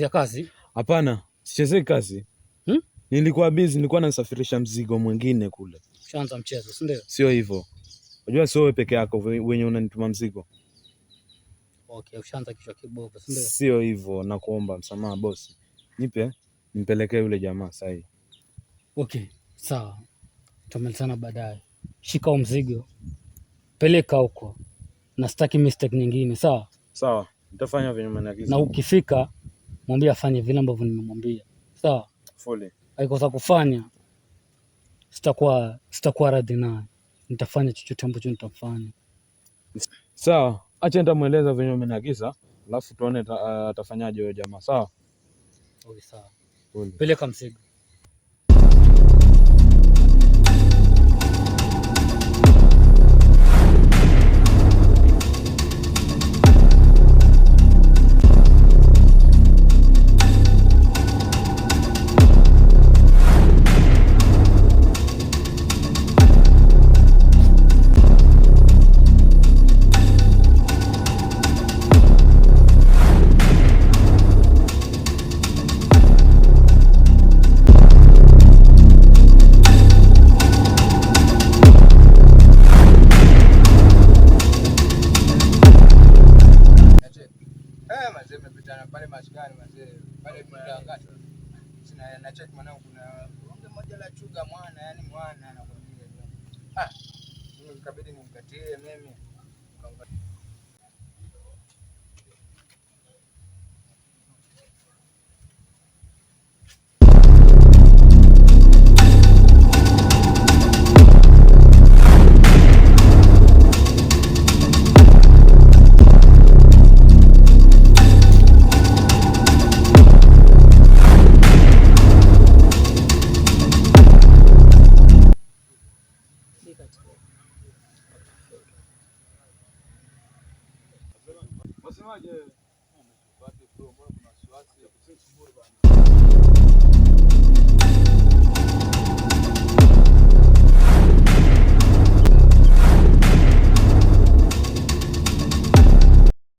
Unachezea kazi? Hapana, sichezei kazi. Nilikuwa busy, nilikuwa nasafirisha mzigo mwingine kule. Ushaanza mchezo, si ndio? Sio hivyo. Unajua sio wewe peke yako wenye unanituma mzigo. Okay, ushaanza kichwa kibovu, si ndio? Sio hivyo, nakuomba msamaha bosi. Nimpelekee yule jamaa sasa hivi. Okay, sawa. Tutamalizana baadaye. Shika mzigo. Peleka huko. Na sitaki mistake nyingine, sawa? Sawa. Nitafanya vile umeniagiza. Na ukifika mwambie afanye vile ambavyo nimemwambia. Sawa? Fully. Haikosa kufanya. Sitakuwa radhi naye. Nitafanya chochote ambacho nitamfanya. Sawa. Acha nitamueleza vile umeniagiza, alafu tuone atafanyaje yule jamaa, sawa? Okay, sawa. Fully. Peleka mzigo. Pale maskani mzee, pale mtangazo. Sina na check mwanangu kuna bonge moja la chuga mwana, yani mwana anakwambia. Mimi nikabidi nimkatie mimi.